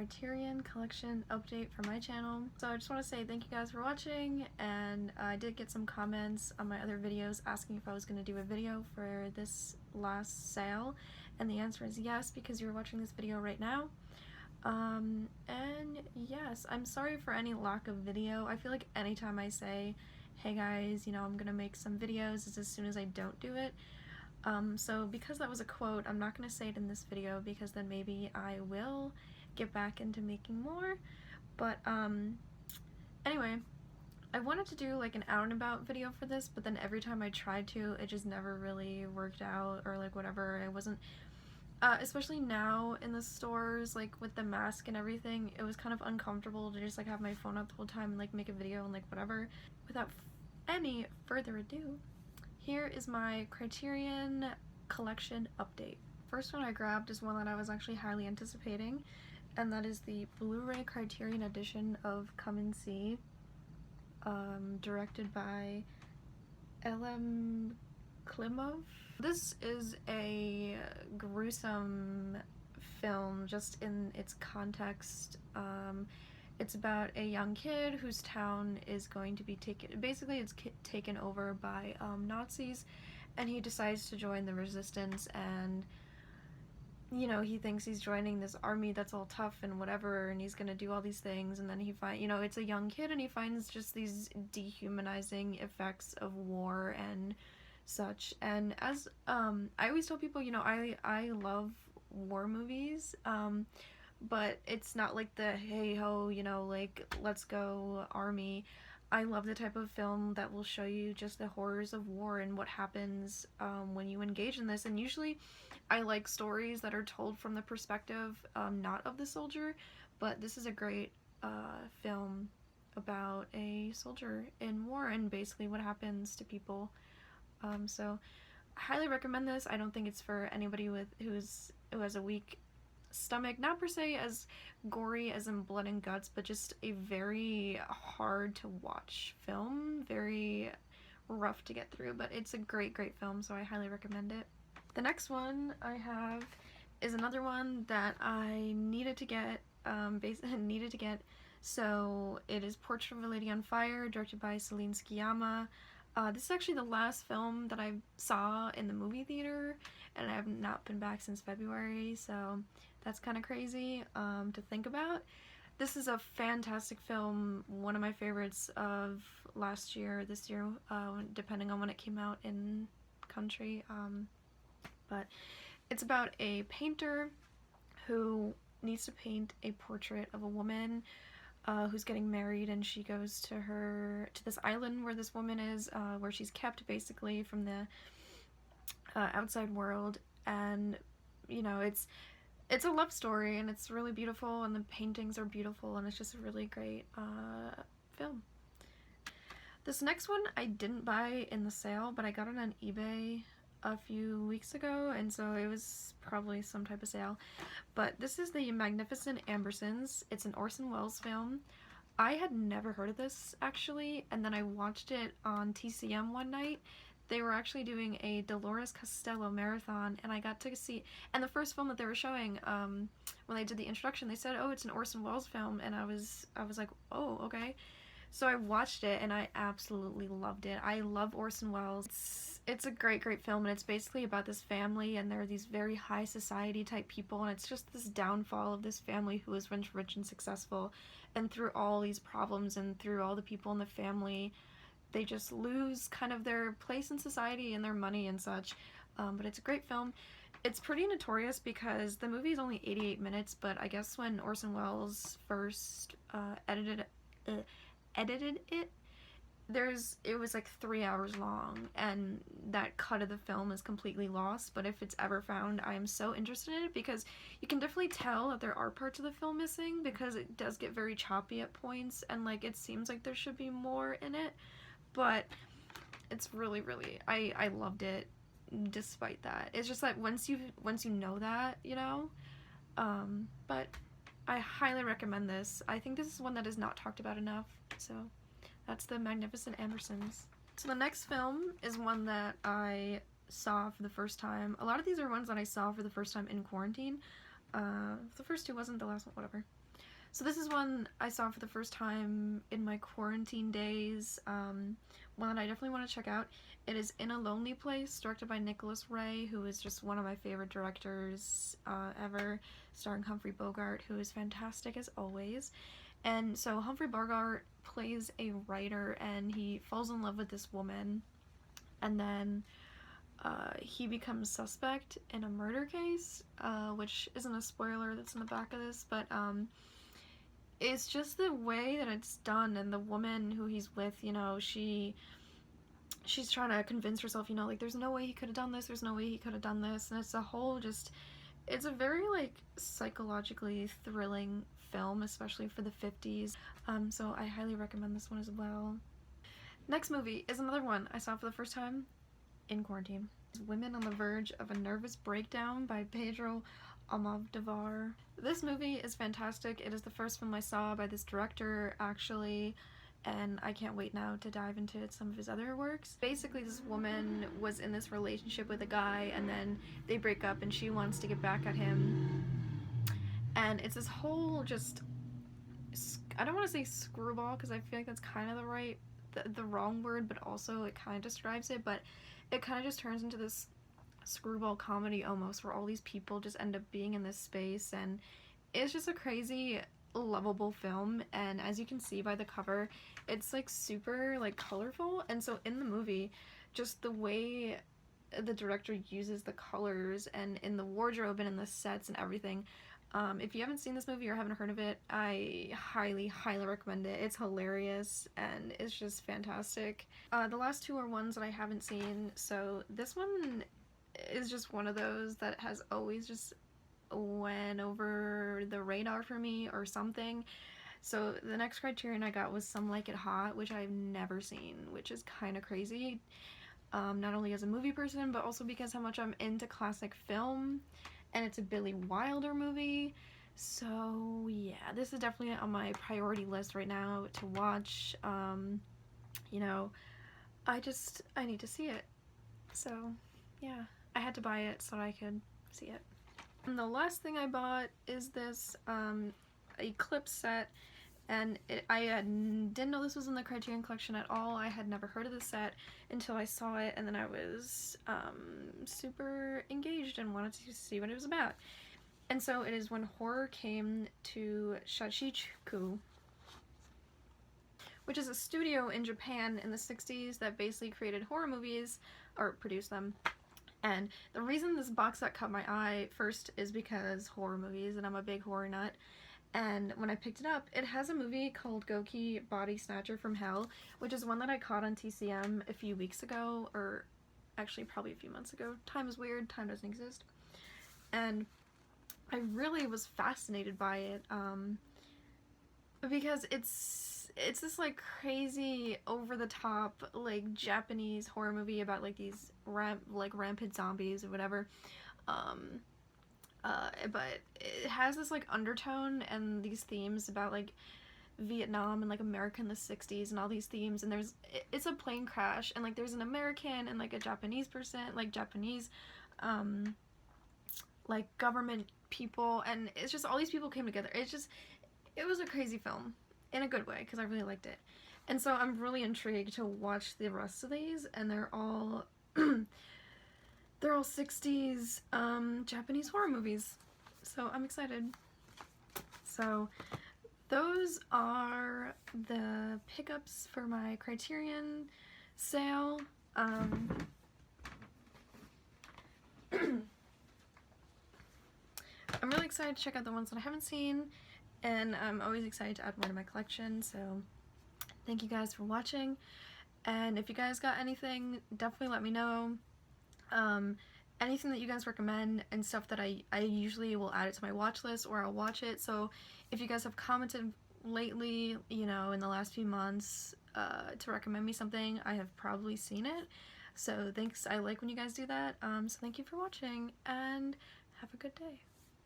Criterion collection update for my channel. So I just want to say thank you guys for watching, and I did get some comments on my other videos asking if I was going to do a video for this last sale, and the answer is yes, because you're watching this video right now. And yes, I'm sorry for any lack of video. I feel like anytime I say, hey guys, you know, I'm gonna make some videos, it's as soon as I don't do it. So because that was a quote, I'm not gonna say it in this video because then maybe I will get back into making more. But anyway, I wanted to do like an out and about video for this, but then every time I tried to, it just never really worked out, or like whatever. I wasn't especially now in the stores, like with the mask and everything, it was kind of uncomfortable to just like have my phone up the whole time and like make a video and like whatever. Without any further ado, here is my Criterion collection update. First one I grabbed is one that I was actually highly anticipating, and that is the Blu-ray Criterion edition of Come and See, directed by L.M. Klimov. This is a gruesome film just in its context. It's about a young kid whose town is going to be taken over by Nazis, and he decides to join the resistance, and you know, he thinks he's joining this army that's all tough and whatever, and he's gonna do all these things, and then you know, it's a young kid and he finds just these dehumanizing effects of war and such. And as I always tell people, you know, I love war movies, but it's not like the hey ho, you know, like let's go army. I love the type of film that will show you just the horrors of war and what happens when you engage in this. And usually I like stories that are told from the perspective not of the soldier, but this is a great film about a soldier in war and basically what happens to people. So I highly recommend this. I don't think it's for anybody who has a weak stomach, not per se as gory as in blood and guts, but just a very hard to watch film, very rough to get through, but it's a great film, so I highly recommend it. The next one I have is another one that I needed to get, so it is Portrait of a Lady on Fire, directed by Celine Sciamma. This is actually the last film that I saw in the movie theater, and I have not been back since February, so that's kind of crazy to think about. This is a fantastic film, one of my favorites of last year, this year, depending on when it came out in country. But it's about a painter who needs to paint a portrait of a woman who's getting married, and she goes to this island where this woman is, where she's kept basically from the outside world. And you know, it's a love story, and it's really beautiful, and the paintings are beautiful, and it's just a really great film. This next one I didn't buy in the sale, but I got it on eBay a few weeks ago, and so it was probably some type of sale. But this is the Magnificent Ambersons. It's an Orson Welles film. I had never heard of this actually, and then I watched it on TCM one night. They were actually doing a Dolores Costello marathon, and I got to see, and the first film that they were showing, when they did the introduction, they said, oh, it's an Orson Welles film, and I was like, oh, okay. So I watched it, and I absolutely loved it. I love Orson Welles. It's a great film, and it's basically about this family, and there are these very high society type people, and it's just this downfall of this family who is once rich and successful, and through all these problems and through all the people in the family, they just lose kind of their place in society and their money and such. But it's a great film. It's pretty notorious because the movie is only 88 minutes, but I guess when Orson Welles first edited it, it was like 3 hours long, and that cut of the film is completely lost. But if it's ever found, I am so interested in it, because you can definitely tell that there are parts of the film missing, because it does get very choppy at points, and like it seems like there should be more in it, but it's really I loved it despite that. It's just that once you know that, you know, but I highly recommend this. I think this is one that is not talked about enough, so that's the Magnificent Ambersons. So the next film is one that I saw for the first time. A lot of these are ones that I saw for the first time in quarantine. The first two wasn't, the last one, whatever. So this is one I saw for the first time in my quarantine days, one that I definitely want to check out. It is In a Lonely Place, directed by Nicholas Ray, who is just one of my favorite directors ever, starring Humphrey Bogart, who is fantastic as always. And so Humphrey Bogart plays a writer, and he falls in love with this woman, and then he becomes suspect in a murder case, which isn't a spoiler that's in the back of this, but it's just the way that it's done, and the woman who he's with, you know, she's trying to convince herself, you know, like, there's no way he could have done this, there's no way he could have done this, and it's a whole just, it's a very, like, psychologically thrilling film, especially for the 50s, so I highly recommend this one as well. Next movie is another one I saw for the first time in quarantine. It's Women on the Verge of a Nervous Breakdown by Pedro Almodovar. This movie is fantastic. It is the first film I saw by this director, actually, and I can't wait now to dive into some of his other works. Basically, this woman was in this relationship with a guy, and then they break up, and she wants to get back at him. And it's this whole just, I don't want to say screwball, because I feel like that's kind of the wrong word, but also it kind of describes it, but it kind of just turns into this screwball comedy almost, where all these people just end up being in this space, and it's just a crazy lovable film. And as you can see by the cover, it's like super like colorful, and so in the movie, just the way the director uses the colors and in the wardrobe and in the sets and everything, if you haven't seen this movie or haven't heard of it, I highly recommend it. It's hilarious and it's just fantastic. The last two are ones that I haven't seen, so this one is just one of those that has always just went over the radar for me or something. So the next Criterion I got was Some Like It Hot, which I've never seen, which is kind of crazy. Not only as a movie person, but also because how much I'm into classic film, and it's a Billy Wilder movie. So yeah, this is definitely on my priority list right now to watch. You know, I need to see it. So yeah, I had to buy it so I could see it. And the last thing I bought is this Eclipse set, and I didn't know this was in the Criterion collection at all. I had never heard of the set until I saw it, and then I was super engaged and wanted to see what it was about. And so it is When Horror Came to Shachiku, which is a studio in Japan in the 60s that basically created horror movies, or produced them. And the reason this box set caught my eye first is because horror movies, and I'm a big horror nut. And when I picked it up, it has a movie called Goki, Body Snatcher from Hell, which is one that I caught on TCM a few weeks ago, or actually probably a few months ago. Time is weird, time doesn't exist. And I really was fascinated by it, because it's this like crazy over-the-top like Japanese horror movie about like these rampant zombies or whatever. But it has this like undertone and these themes about like Vietnam and like America in the 60s and all these themes, and it's a plane crash, and like there's an American and like a Japanese person, like Japanese like government people, and it's just all these people came together. It was a crazy film in a good way because I really liked it. And so I'm really intrigued to watch the rest of these, and they're all they're all 60s Japanese horror movies, so I'm excited. So those are the pickups for my Criterion sale. I'm really excited to check out the ones that I haven't seen, and I'm always excited to add more to my collection, so thank you guys for watching. And if you guys got anything, definitely let me know. Anything that you guys recommend and stuff that I usually will add it to my watch list, or I'll watch it. So if you guys have commented lately, you know, in the last few months to recommend me something, I have probably seen it. So thanks, I like when you guys do that. So thank you for watching, and have a good day.